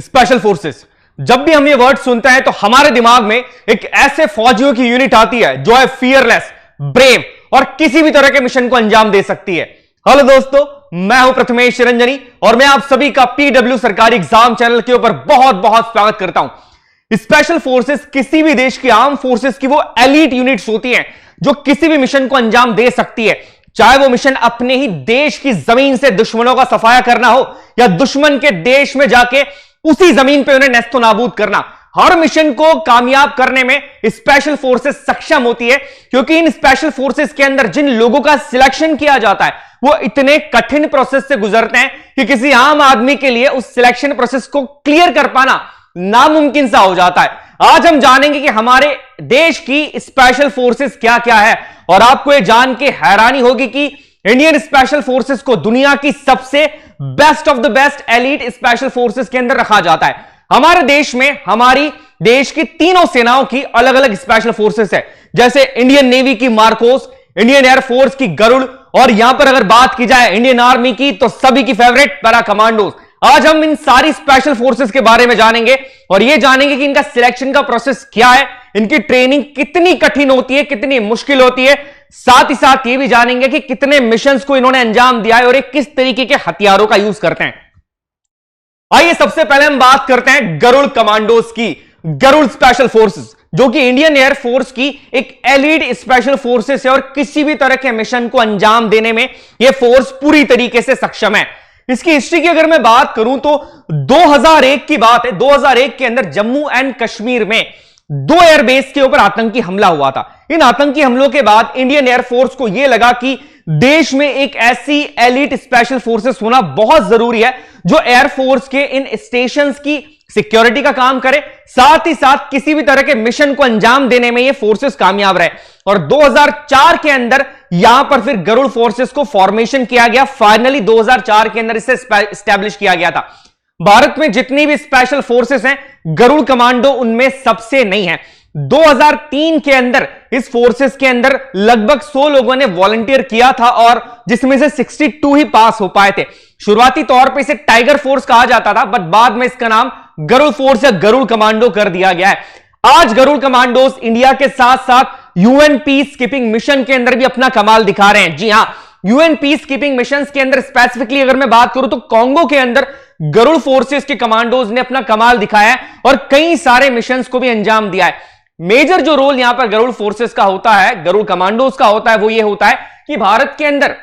Special forces. जब भी हम ये वर्ड सुनते हैं तो हमारे दिमाग में एक ऐसे फौजियों की यूनिट आती है जो है फियरलेस, ब्रेव और किसी भी तरह के मिशन को अंजाम दे सकती है। हेलो दोस्तों, मैं हूं प्रथमेश रंजनी और मैं आप सभी का पीडब्ल्यू सरकारी एग्जाम चैनल के ऊपर बहुत बहुत स्वागत करता हूं। स्पेशल फोर्सेस किसी भी देश की आर्म फोर्सेस की वो एलीट यूनिट्स होती हैं जो किसी भी मिशन को अंजाम दे सकती है, चाहे वो मिशन अपने ही देश की जमीन से दुश्मनों का सफाया करना हो या दुश्मन के देश में जाके उसी जमीन पे उन्हें नेस्तो नाबूद करना। हर मिशन को कामयाब करने में स्पेशल फोर्सेस सक्षम होती है, क्योंकि इन स्पेशल फोर्सेस के अंदर जिन लोगों का सिलेक्शन किया जाता है वो इतने कठिन प्रोसेस से गुजरते हैं कि किसी आम आदमी के लिए उस सिलेक्शन प्रोसेस को क्लियर कर पाना नामुमकिन सा हो जाता है। आज हम जानेंगे कि हमारे देश की स्पेशल फोर्सेस क्या क्या है, और आपको यह जान के हैरानी होगी कि इंडियन स्पेशल फोर्सेस को दुनिया की सबसे best of the best elite special forces के अंदर रखा जाता है। हमारे देश में हमारी देश की तीनों सेनाओं की अलग अलग स्पेशल फोर्सेस है, जैसे इंडियन नेवी की मार्कोस, इंडियन एयरफोर्स की गरुड़, और यहां पर अगर बात की जाए इंडियन आर्मी की तो सभी की फेवरेट पैरा कमांडोज। आज हम इन सारी स्पेशल फोर्सेस के बारे में जानेंगे और यह जानेंगे कि इनका सिलेक्शन का प्रोसेस क्या है, इनकी ट्रेनिंग कितनी कठिन होती है, कितनी मुश्किल होती है, साथ ही साथ ये भी जानेंगे कि कितने मिशंस को इन्होंने अंजाम दिया है और एक किस तरीके के हथियारों का यूज करते हैं। आइए सबसे पहले हम बात करते हैं गरुड़ कमांडोज की। गरुड़ स्पेशल फोर्सेस जो कि इंडियन एयरफोर्स की एक एलीट स्पेशल फोर्सेस है और किसी भी तरह के मिशन को अंजाम देने में यह फोर्स पूरी तरीके से सक्षम है। इसकी हिस्ट्री की अगर मैं बात करूं तो 2001 की बात है। 2001 के अंदर जम्मू एंड कश्मीर में 2 एयरबेस के ऊपर आतंकी हमला हुआ था। इन आतंकी हमलों के बाद इंडियन एयरफोर्स को यह लगा कि देश में एक ऐसी एलीट स्पेशल फोर्सेस होना बहुत जरूरी है जो एयरफोर्स के इन स्टेशंस की सिक्योरिटी का काम करे, साथ ही साथ किसी भी तरह के मिशन को अंजाम देने में ये फोर्सेस कामयाब रहे। और 2004 के अंदर यहां पर फिर गरुड़ फोर्सेस को फॉर्मेशन किया गया। फाइनली 2004 के अंदर इसे एस्टैब्लिश किया गया था। भारत में जितनी भी स्पेशल फोर्सेस हैं, गरुड़ कमांडो उनमें सबसे नहीं है। 2003 के अंदर इस फोर्सेस के अंदर लगभग 100 लोगों ने वॉलंटियर किया था और जिसमें से 62 ही पास हो पाए थे। शुरुआती तौर पे इसे टाइगर फोर्स कहा जाता था, बट बाद में इसका नाम गरुड़ फोर्स या गरुड़ कमांडो कर दिया गया है। आज गरुड़ कमांडोज इंडिया के साथ साथ यूएन पीस कीपिंग मिशन के अंदर भी अपना कमाल दिखा रहे हैं। जी हां, यूएन पीस कीपिंग मिशन के अंदर स्पेसिफिकली अगर मैं बात करूं तो कांगो के अंदर गरुड़ फोर्सेस के कमांडोज ने अपना कमाल दिखाया है और कई सारे मिशंस को भी अंजाम दिया है। मेजर जो रोल यहां पर गरुड़ फोर्सेस का होता है, गरुड़ कमांडोज का होता है, वो ये होता है कि भारत के अंदर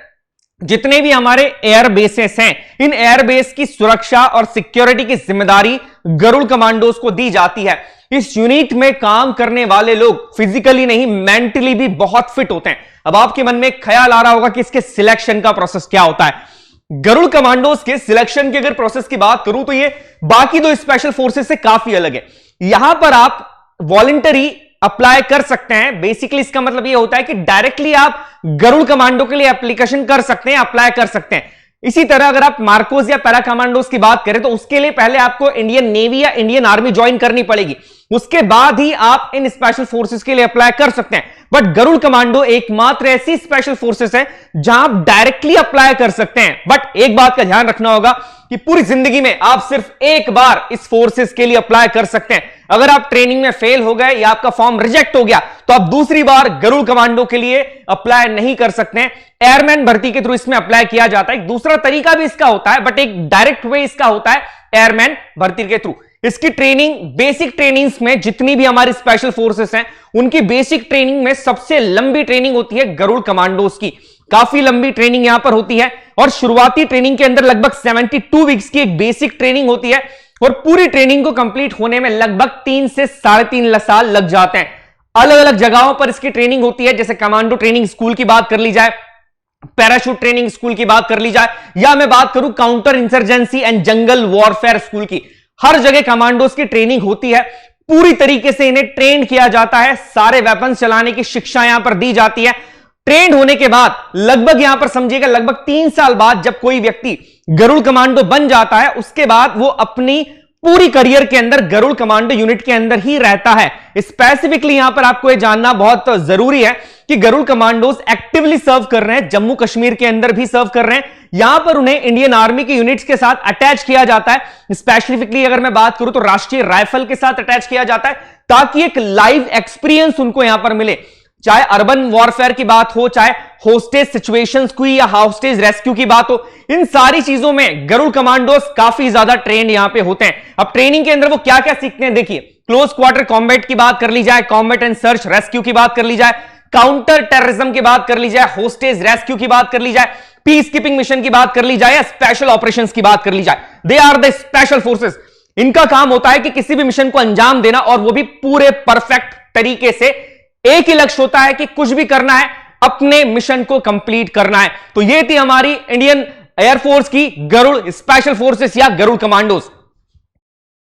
जितने भी हमारे एयर बेसेस हैं, इन एयर बेस की सुरक्षा और सिक्योरिटी की जिम्मेदारी गरुड़ कमांडोज को दी जाती है। इस यूनिट में काम करने वाले लोग फिजिकली नहीं मेंटली भी बहुत फिट होते हैं। अब आपके मन में एक ख्याल आ रहा होगा कि इसके सिलेक्शन का प्रोसेस क्या होता है। गरुड़ कमांडोज के सिलेक्शन की अगर प्रोसेस की बात करूं तो ये बाकी 2 स्पेशल फोर्सेस से काफी अलग है। यहां पर आप वॉलंटरी अप्लाई कर सकते हैं। बेसिकली इसका मतलब यह होता है कि डायरेक्टली आप गरुड़ कमांडो के लिए एप्लीकेशन कर सकते हैं, अप्लाई कर सकते हैं। इसी तरह अगर आप मार्कोस या पैरा कमांडोज की बात करें तो उसके लिए पहले आपको इंडियन नेवी या इंडियन आर्मी ज्वाइन करनी पड़ेगी, उसके बाद ही आप इन स्पेशल फोर्सेस के लिए अप्लाई कर सकते हैं। बट गरुड़ कमांडो एकमात्र ऐसी स्पेशल फोर्सेस है जहां आप डायरेक्टली अप्लाई कर सकते हैं। बट एक बात का ध्यान रखना होगा कि पूरी जिंदगी में आप सिर्फ एक बार इस फोर्सेस के लिए अप्लाई कर सकते हैं। अगर आप ट्रेनिंग में फेल हो गए या आपका फॉर्म रिजेक्ट हो गया तो आप दूसरी बार गरुड़ कमांडो के लिए अप्लाई नहीं कर सकते हैं। एयरमैन भर्ती के थ्रू इसमें अप्लाई किया जाता है। एक दूसरा तरीका भी इसका होता है, बट एक डायरेक्ट वे इसका होता है एयरमैन भर्ती के थ्रू। इसकी ट्रेनिंग बेसिक ट्रेनिंग्स में जितनी भी हमारी स्पेशल फोर्सेस हैं उनकी बेसिक ट्रेनिंग में सबसे लंबी ट्रेनिंग होती है गरुड़ कमांडोज की। काफी लंबी ट्रेनिंग यहां पर होती है और शुरुआती ट्रेनिंग के अंदर लगभग 72 वीक्स की एक बेसिक ट्रेनिंग होती है और पूरी ट्रेनिंग को कंप्लीट होने में लगभग 3 से 3.5 साल लग जाते हैं। अलग अलग जगहों पर इसकी ट्रेनिंग होती है, जैसे कमांडो ट्रेनिंग स्कूल की बात कर ली जाए, पैराशूट ट्रेनिंग स्कूल की बात कर ली जाए, या मैं बात करूं counter insurgency and jungle warfare school की। हर जगह कमांडोज की ट्रेनिंग होती है। पूरी तरीके से इन्हें ट्रेन किया जाता है, सारे वेपन्स चलाने की शिक्षा यहां पर दी जाती है। ट्रेंड होने के बाद लगभग यहां पर समझिएगा लगभग 3 साल बाद जब कोई व्यक्ति गरुड़ कमांडो बन जाता है, उसके बाद वो अपनी पूरी करियर के अंदर गरुड़ कमांडो यूनिट के अंदर ही रहता है। स्पेसिफिकली यहां पर आपको यह जानना बहुत जरूरी है कि गरुड़ कमांडोज एक्टिवली सर्व कर रहे हैं, जम्मू कश्मीर के अंदर भी सर्व कर रहे हैं। यहां पर उन्हें इंडियन आर्मी के यूनिट्स के साथ अटैच किया जाता है। स्पेसिफिकली अगर मैं बात करूं तो राष्ट्रीय राइफल के साथ अटैच किया जाता है, ताकि एक लाइव एक्सपीरियंस उनको यहां पर मिले। चाहे अर्बन वॉरफेयर की बात हो, चाहे होस्टेज सिचुएशंस की या होस्टेज रेस्क्यू की बात हो, इन सारी चीजों में गरुड़ कमांडोज काफी ज्यादा ट्रेंड यहां पे होते हैं। अब ट्रेनिंग के अंदर वो क्या क्या सीखते हैं देखिए, क्लोज क्वार्टर कॉम्बैट की बात कर ली जाए, कॉम्बैट एंड सर्च रेस्क्यू की बात कर ली जाए, काउंटर टेररिज्म की बात कर ली जाए, होस्टेज रेस्क्यू की बात कर ली जाए, पीस कीपिंग मिशन की बात कर ली जाए, या स्पेशल ऑपरेशंस की बात कर ली जाए, they are the special forces. इनका काम होता है कि किसी भी मिशन को अंजाम देना, और वो भी पूरे परफेक्ट तरीके से। एक ही लक्ष्य होता है कि कुछ भी करना है, अपने मिशन को कंप्लीट करना है। तो ये थी हमारी इंडियन एयरफोर्स की गरुड़ स्पेशल फोर्सेस या Garud commandos.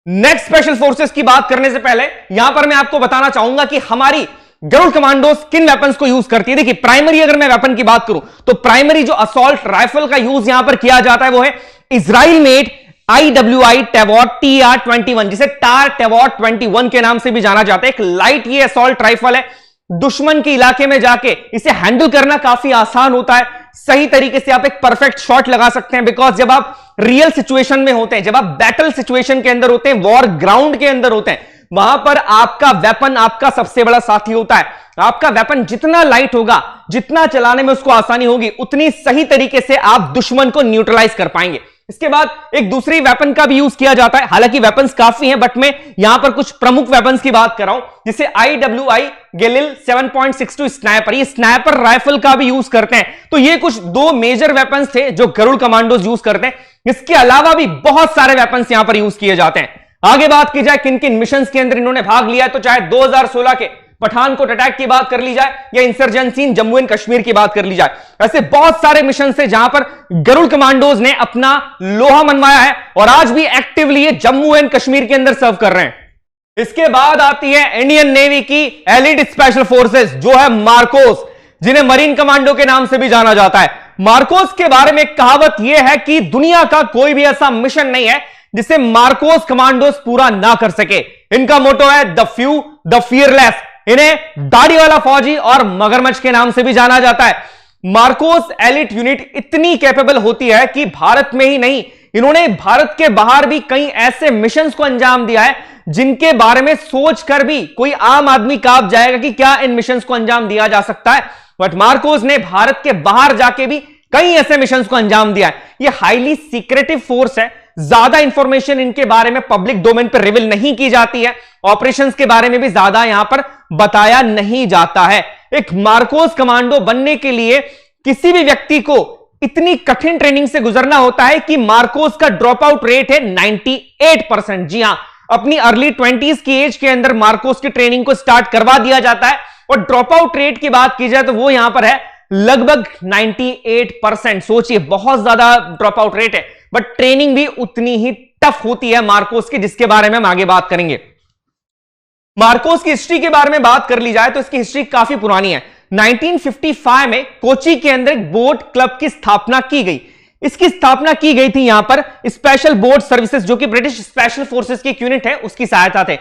Next special forces की बात करने से पहले यहां पर मैं आपको बताना चाहूंगा कि हमारी गरुड़ कमांडोज किन वेपन्स को यूज करती है। देखिए, प्राइमरी अगर मैं वेपन की बात करूं तो प्राइमरी जो असॉल्ट राइफल का यूज यहां पर किया जाता है वो है इजराइल मेड IWI टेवॉट TR-21, जिसे टार टेवॉट 21 के नाम से भी जाना जाता है। एक लाइट ये असॉल्ट राइफल है, दुश्मन के इलाके में जाके इसे हैंडल करना काफी आसान होता है। सही तरीके से आप एक परफेक्ट शॉट लगा सकते हैं, बिकॉज जब आप रियल सिचुएशन में होते हैं, जब आप बैटल सिचुएशन के अंदर होते हैं, वॉर ग्राउंड के अंदर होते हैं, वहां पर आपका वेपन आपका सबसे बड़ा साथी होता है। आपका वेपन जितना लाइट होगा, जितना चलाने में उसको आसानी होगी, उतनी सही तरीके से आप दुश्मन को न्यूट्रलाइज कर पाएंगे। इसके बाद एक दूसरी वेपन का भी यूज किया जाता है। हालांकि वेपन्स काफी हैं, बट मैं यहां पर कुछ प्रमुख वेपन्स की बात कर रहा हूं, जिसे IWI गेलिल 7.62 स्नाइपर, ये स्नाइपर राइफल का भी यूज करते हैं। तो ये कुछ दो मेजर वेपन्स थे जो गरुड़ कमांडोज यूज करते हैं। इसके अलावा भी बहुत सारे वेपन्स यहां पर यूज किए जाते हैं। आगे बात की जाए किन किन मिशन के अंदर इन्होंने भाग लिया है, तो चाहे 2016 के पठानकोट अटैक की बात कर ली जाए या insurgency in Jammu and Kashmir की बात कर ली जाए, ऐसे बहुत सारे मिशन से जहां पर गरुड़ कमांडोज ने अपना लोहा मनवाया है और आज भी एक्टिवली ये जम्मू एंड कश्मीर के अंदर सर्व कर रहे हैं। इसके बाद आती है इंडियन नेवी की एलिट स्पेशल फोर्सेस, जो है मार्कोस, जिन्हें मरीन कमांडो के नाम से भी जाना जाता है। मार्कोस के बारे में एक कहावत यह है कि दुनिया का कोई भी ऐसा मिशन नहीं है जिसे मार्कोस कमांडोज पूरा ना कर सके। इनका मोटो है द फ्यू द फियरलेस। इन्हें दाढ़ी वाला फौजी और मगरमच्छ के नाम से भी जाना जाता है। मार्कोस एलिट यूनिट इतनी कैपेबल होती है कि भारत में ही नहीं, इन्होंने भारत के बाहर भी कई ऐसे मिशंस को अंजाम दिया है जिनके बारे में सोचकर भी कोई आम आदमी कांप जाएगा कि क्या इन मिशंस को अंजाम दिया जा सकता है। बट मार्कोस ने भारत के बाहर जाके भी कई ऐसे मिशंस को अंजाम दिया है। यह हाईली सीक्रेटिव फोर्स है, ज्यादा इंफॉर्मेशन इनके बारे में पब्लिक डोमेन पर रिवील नहीं की जाती है, ऑपरेशंस के बारे में भी ज्यादा यहां पर बताया नहीं जाता है। एक मार्कोस कमांडो बनने के लिए किसी भी व्यक्ति को इतनी कठिन ट्रेनिंग से गुजरना होता है कि मार्कोस का ड्रॉप आउट रेट है 98%। जी हां, अपनी अर्ली 20s की एज के अंदर मार्कोस की ट्रेनिंग को स्टार्ट करवा दिया जाता है, और ड्रॉप आउट रेट की बात की जाए तो वो यहां पर है लगभग 98%। सोचिए, बहुत ज्यादा ड्रॉप आउट रेट है, बट ट्रेनिंग भी उतनी ही टफ होती है मार्कोस की, जिसके बारे में हम आगे बात करेंगे। मार्कोस की हिस्ट्री के बारे में बात कर ली जाए तो इसकी हिस्ट्री काफी पुरानी है। 1955 में कोची के अंदर एक बोट क्लब की स्थापना की गई। इसकी स्थापना की गई थी यहां पर स्पेशल बोट सर्विसेज, जो कि ब्रिटिश स्पेशल फोर्सेस की एक यूनिट है, उसकी सहायता थे।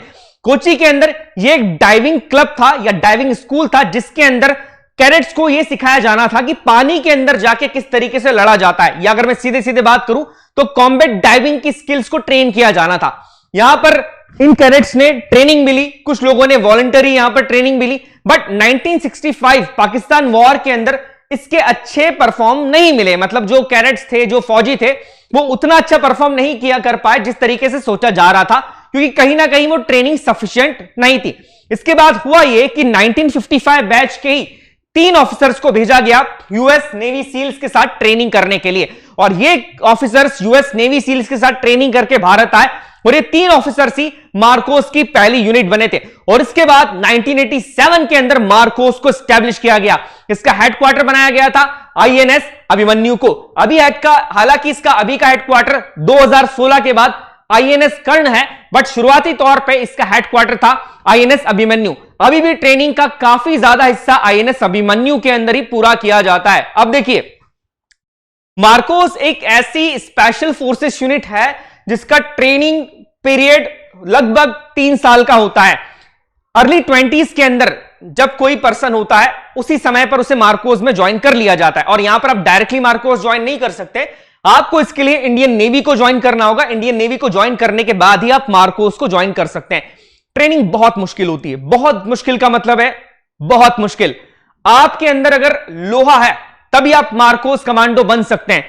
कोची के अंदर यह एक डाइविंग क्लब था या डाइविंग स्कूल था, जिसके अंदर कैडेट्स को यह सिखाया जाना था कि पानी के अंदर जाके किस तरीके से लड़ा जाता है, या अगर मैं सीधे सीधे बात करूं तो कॉम्बैट डाइविंग की स्किल्स को ट्रेन किया जाना था। यहां पर इन कैडेट्स ने ट्रेनिंग मिली, कुछ लोगों ने वॉलंटरी यहां पर ट्रेनिंग मिली, बट 1965 पाकिस्तान वॉर के अंदर इसके अच्छे परफॉर्म नहीं मिले। मतलब जो कैडेट्स थे, जो फौजी थे, वो उतना अच्छा परफॉर्म नहीं किया कर पाए जिस तरीके से सोचा जा रहा था, क्योंकि कहीं ना कहीं वो ट्रेनिंग सफिशिएंट नहीं थी। इसके बाद हुआ ये कि 1955 बैच के ही 3 ऑफिसर्स को भेजा गया यूएस नेवी सील्स के साथ ट्रेनिंग करने के लिए, और ये ऑफिसर्स यूएस नेवी सील्स के साथ ट्रेनिंग करके भारत आए, और ये 3 ऑफिसर्स ही मार्कोस की पहली यूनिट बने थे। और इसके बाद 1987 के अंदर मार्कोस को स्टैब्लिश किया गया। इसका हेडक्वार्टर बनाया गया था INS अभिमन्यु को। हालांकि इसका अभी का हेडक्वार्टर 2016 के बाद INS कर्ण है, बट शुरुआती तौर पे इसका हेडक्वार्टर था INS अभिमन्यु। अभी भी ट्रेनिंग का काफी ज्यादा हिस्सा INS अभिमन्यु के अंदर ही पूरा किया जाता है। अब देखिए, मार्कोस एक ऐसी स्पेशल फोर्सेस यूनिट है जिसका ट्रेनिंग पीरियड लगभग 3 साल का होता है। अर्ली 20s के अंदर जब कोई पर्सन होता है उसी समय पर उसे मार्कोस में ज्वाइन कर लिया जाता है। और यहां पर आप डायरेक्टली मार्कोस ज्वाइन नहीं कर सकते, आपको इसके लिए इंडियन नेवी को ज्वाइन करना होगा। इंडियन नेवी को ज्वाइन करने के बाद ही आप मार्कोस को ज्वाइन कर सकते हैं। ट्रेनिंग बहुत मुश्किल होती है, बहुत मुश्किल का मतलब है बहुत मुश्किल। आपके अंदर अगर लोहा है तभी आप मार्कोस कमांडो बन सकते हैं।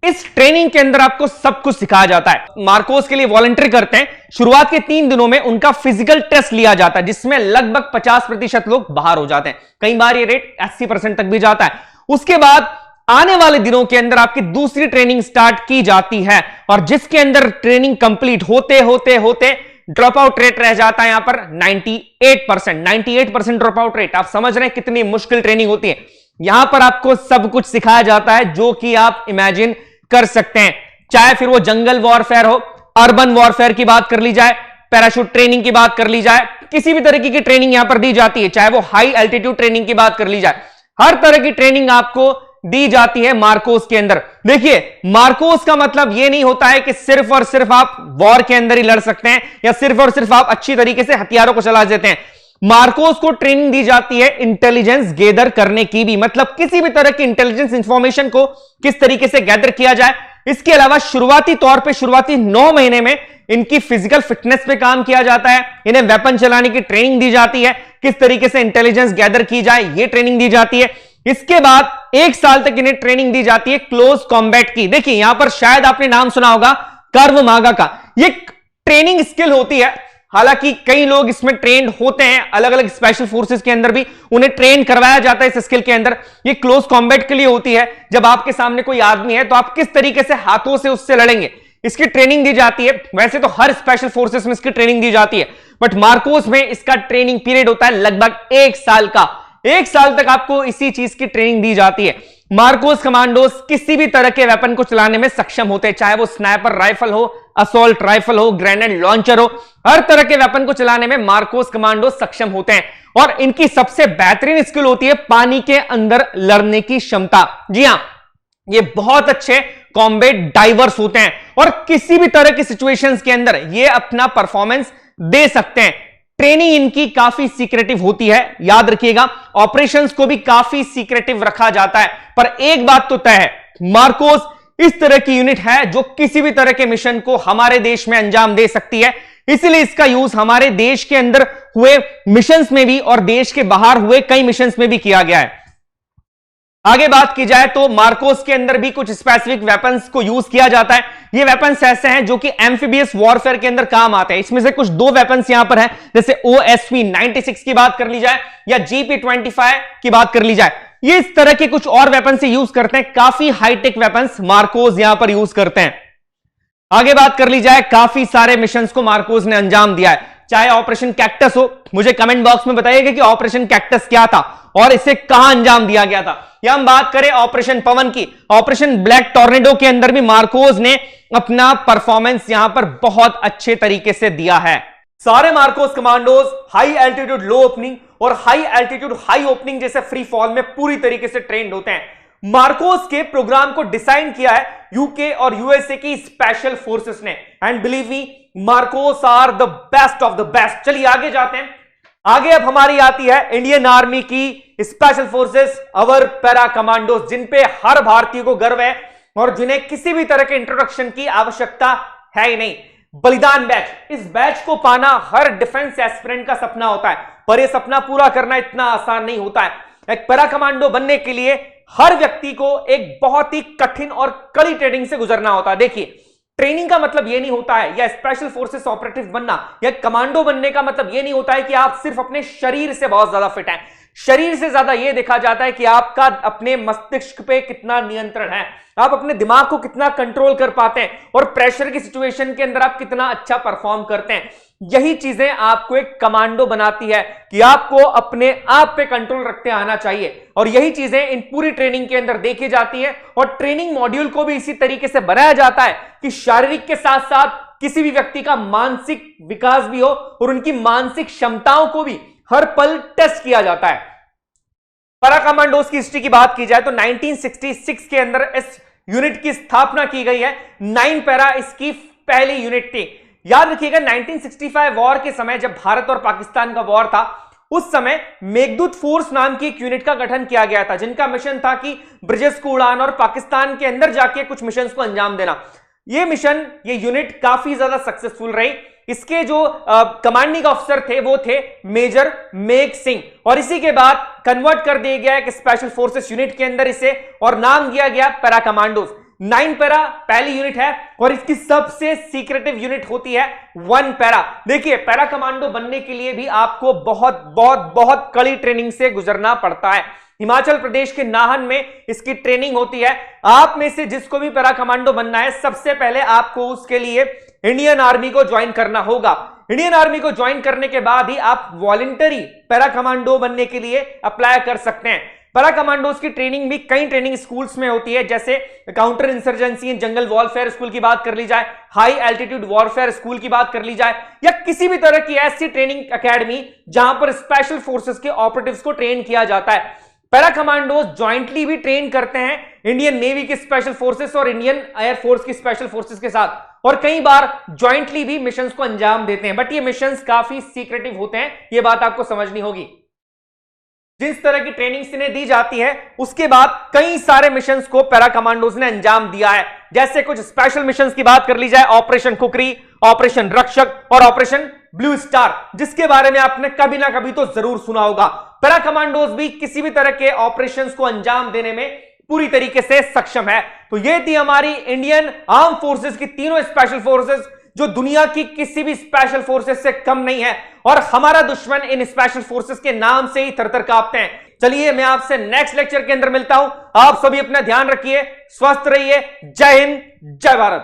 इस ट्रेनिंग के अंदर आपको सब कुछ सिखाया जाता है। मार्कोस के लिए वॉलंटियर करते हैं। शुरुआत के 3 दिनों में उनका फिजिकल टेस्ट लिया जाता है, जिसमें लगभग 50% लोग बाहर हो जाते हैं। कई बार ये रेट 80% तक भी जाता है। उसके बाद आने वाले दिनों के अंदर आपकी दूसरी ट्रेनिंग स्टार्ट की जाती है, और जिसके अंदर ट्रेनिंग कंप्लीट होते होते होते ड्रॉप आउट रेट रह जाता है यहां पर 98% ड्रॉप आउट रेट। आप समझ रहे हैं कितनी मुश्किल ट्रेनिंग होती है। यहां पर आपको सब कुछ सिखाया जाता है जो कि आप इमेजिन कर सकते हैं, चाहे फिर वो जंगल वॉरफेयर हो, अर्बन वॉरफेयर की बात कर ली जाए, पैराशूट ट्रेनिंग की बात कर ली जाए, किसी भी तरीके की ट्रेनिंग यहां पर दी जाती है, चाहे वो हाई एल्टीट्यूड ट्रेनिंग की बात कर ली जाए। हर तरह की ट्रेनिंग आपको दी जाती है मार्कोस के अंदर। देखिए, मार्कोस का मतलब यह नहीं होता है कि सिर्फ और सिर्फ आप वॉर के अंदर ही लड़ सकते हैं या सिर्फ और सिर्फ आप अच्छी तरीके से हथियारों को चला देते हैं। मार्कोस को ट्रेनिंग दी जाती है इंटेलिजेंस गैदर करने की भी, मतलब किसी भी तरह की इंटेलिजेंस इंफॉर्मेशन को किस तरीके से गैदर किया जाए। इसके अलावा शुरुआती तौर पे शुरुआती 9 महीने में इनकी फिजिकल फिटनेस पे काम किया जाता है। इन्हें वेपन चलाने की ट्रेनिंग दी जाती है, किस तरीके से इंटेलिजेंस गैदर की जाए ये ट्रेनिंग दी जाती है। इसके बाद 1 साल तक इन्हें ट्रेनिंग दी जाती है क्लोज कॉम्बैट की। देखिए, यहां पर शायद आपने नाम सुना होगा कर्व मागा का। ये ट्रेनिंग स्किल होती है, हालांकि कई लोग इसमें ट्रेंड होते हैं, अलग अलग स्पेशल फोर्सेस के अंदर भी उन्हें ट्रेन करवाया जाता है इस स्किल के अंदर। ये क्लोज कॉम्बैट के लिए होती है, जब आपके सामने कोई आदमी है तो आप किस तरीके से हाथों से उससे लड़ेंगे, इसकी ट्रेनिंग दी जाती है। वैसे तो हर स्पेशल फोर्सेस में इसकी ट्रेनिंग दी जाती है, बट मार्कोस में इसका ट्रेनिंग पीरियड होता है लगभग 1 साल का। 1 साल तक आपको इसी चीज की ट्रेनिंग दी जाती है। मार्कोस कमांडोज किसी भी तरह के वेपन को चलाने में सक्षम होते हैं, चाहे वो स्नाइपर राइफल हो, असॉल्ट राइफल हो, ग्रेनेड लॉन्चर हो, हर तरह के वेपन को चलाने में मार्कोस कमांडो सक्षम होते हैं। और इनकी सबसे बेहतरीन स्किल होती है पानी के अंदर लड़ने की क्षमता। जी हां, ये बहुत अच्छे कॉम्बैट डाइवर्स होते हैं और किसी भी तरह की सिचुएशंस के अंदर ये अपना परफॉर्मेंस दे सकते हैं। ट्रेनिंग इनकी काफी सीक्रेटिव होती है, याद रखिएगा। ऑपरेशंस को भी काफी सीक्रेटिव रखा जाता है, पर एक बात तो तय है, मार्कोस इस तरह की यूनिट है जो किसी भी तरह के मिशन को हमारे देश में अंजाम दे सकती है। इसलिए इसका यूज हमारे देश के अंदर हुए मिशंस में भी और देश के बाहर हुए कई मिशंस में भी किया गया है। आगे बात की जाए तो मार्कोस के अंदर भी कुछ स्पेसिफिक वेपन्स को यूज किया जाता है। ये वेपन्स ऐसे हैं जो कि एम्फीबियस वॉरफेयर के अंदर काम आते हैं। इसमें से कुछ 2 वेपन्स यहां पर हैं, जैसे OSP-96 की बात कर ली जाए या GP-25 की बात कर ली जाए। ये इस तरह के कुछ और वेपन से यूज करते हैं, काफी हाईटेक वेपन्स मार्कोस यहां पर यूज करते हैं। आगे बात कर ली जाए, काफी सारे मिशंस को मार्कोस ने अंजाम दिया है, चाहे ऑपरेशन कैक्टस हो। मुझे कमेंट बॉक्स में बताइएगा कि ऑपरेशन कैक्टस क्या था और इसे कहां अंजाम दिया गया था। या हम बात करें ऑपरेशन पवन की, ऑपरेशन ब्लैक टॉर्नेडो के अंदर भी मार्कोस ने अपना परफॉर्मेंस यहां पर बहुत अच्छे तरीके से दिया है। सारे मार्कोस कमांडोज हाई एल्टीट्यूड लो ओपनिंग और हाई एल्टीट्यूड हाई ओपनिंग जैसे फ्री फॉल में पूरी तरीके से ट्रेंड होते हैं। मार्कोस के प्रोग्राम को डिजाइन किया है यूके और यूएसए की स्पेशल फोर्सेस ने, and believe me, MARCOS are the best of the best. चलिए आगे जाते हैं। आगे अब हमारी आती है इंडियन आर्मी की special forces, our para commandos, जिन पे हर भारतीय को गर्व है और जिन्हें किसी भी तरह के इंट्रोडक्शन की आवश्यकता है ही नहीं। बलिदान बैच, इस बैच को पाना हर डिफेंस एस्पिरेंट का सपना होता है, पर यह सपना पूरा करना इतना आसान नहीं होता है। एक पैरा कमांडो बनने के लिए हर व्यक्ति को एक बहुत ही कठिन और कड़ी ट्रेनिंग से गुजरना होता है। देखिए, ट्रेनिंग का मतलब यह नहीं होता है, या स्पेशल फोर्सेस ऑपरेटिव बनना या कमांडो बनने का मतलब यह नहीं होता है कि आप सिर्फ अपने शरीर से बहुत ज्यादा फिट हैं। शरीर से ज्यादा यह देखा जाता है कि आपका अपने मस्तिष्क पे कितना नियंत्रण है, आप अपने दिमाग को कितना कंट्रोल कर पाते हैं और प्रेशर की सिचुएशन के अंदर आप कितना अच्छा परफॉर्म करते हैं। यही चीजें आपको एक कमांडो बनाती है कि आपको अपने आप पे कंट्रोल रखते आना चाहिए, और यही चीजें इन पूरी ट्रेनिंग के अंदर देखी जाती है। और ट्रेनिंग मॉड्यूल को भी इसी तरीके से बनाया जाता है कि शारीरिक के साथ साथ किसी भी व्यक्ति का मानसिक विकास भी हो और उनकी मानसिक क्षमताओं को भी हर पल टेस्ट किया जाता है। पैरा कमांडोज की हिस्ट्री की बात की जाए तो 1966 के अंदर इस यूनिट की स्थापना की गई है। 9 पैरा इसकी पहली यूनिट थी। याद रखिएगा, 1965 वॉर के समय जब भारत और पाकिस्तान का वॉर था, उस समय मेघदूत फोर्स नाम की एक यूनिट का गठन किया गया था, जिनका मिशन था कि ब्रिजेश को उड़ाना और पाकिस्तान के अंदर जाके कुछ मिशंस को अंजाम देना। ये मिशन, ये यूनिट काफी ज्यादा सक्सेसफुल रही। इसके जो कमांडिंग ऑफिसर थे वो थे मेजर मेघ सिंह, और इसी के बाद कन्वर्ट कर दिया गया एक स्पेशल फोर्सेस यूनिट के अंदर इसे, और नाम दिया गया पैरा कमांडोज। 9 पैरा पहली यूनिट है और इसकी सबसे सीक्रेटिव यूनिट होती है 1 पैरा। देखिए, पैरा कमांडो बनने के लिए भी आपको बहुत बहुत बहुत कड़ी ट्रेनिंग से गुजरना पड़ता है। हिमाचल प्रदेश के नाहन में इसकी ट्रेनिंग होती है। आप में से जिसको भी पैरा कमांडो बनना है, सबसे पहले आपको उसके लिए इंडियन आर्मी को ज्वाइन करना होगा। इंडियन आर्मी को ज्वाइन करने के बाद ही आप वॉलंटरी पैरा कमांडो बनने के लिए अप्लाई कर सकते हैं। पैरा कमांडोज की ट्रेनिंग भी कई ट्रेनिंग स्कूल्स में होती है, जैसे counter insurgency and jungle warfare school की बात कर ली जाए, हाई एल्टीट्यूड वॉरफेयर स्कूल की बात कर ली जाए, या किसी भी तरह की ऐसी ट्रेनिंग एकेडमी जहां पर स्पेशल फोर्सेस के ऑपरेटिव्स को ट्रेन किया जाता है। पैरा कमांडोज ज्वाइंटली भी ट्रेन करते हैं इंडियन नेवी की स्पेशल फोर्सेस और इंडियन एयरफोर्स की स्पेशल फोर्सेस के साथ, और कई बार ज्वाइंटली भी मिशंस को अंजाम देते हैं। बट ये मिशंस काफी सीक्रेटिव होते हैं, ये बात आपको समझनी होगी। जिस तरह की ट्रेनिंग इन्हें दी जाती है, उसके बाद कई सारे मिशंस को पैरा कमांडोज ने अंजाम दिया है। जैसे कुछ स्पेशल मिशंस की बात कर ली जाए, ऑपरेशन कुकरी, ऑपरेशन रक्षक और ऑपरेशन ब्लू स्टार, जिसके बारे में आपने कभी ना कभी तो जरूर सुना होगा। पैरा कमांडोज भी किसी भी तरह के ऑपरेशंस को अंजाम देने में पूरी तरीके से सक्षम है। तो ये थी हमारी इंडियन आर्म फोर्सेस की तीनों स्पेशल फोर्सेस, जो दुनिया की किसी भी स्पेशल फोर्सेस से कम नहीं है, और हमारा दुश्मन इन स्पेशल फोर्सेस के नाम से ही थरथर कांपते हैं। चलिए, मैं आपसे नेक्स्ट लेक्चर के अंदर मिलता हूं। आप सभी अपना ध्यान रखिए, स्वस्थ रहिए। जय हिंद, जय भारत।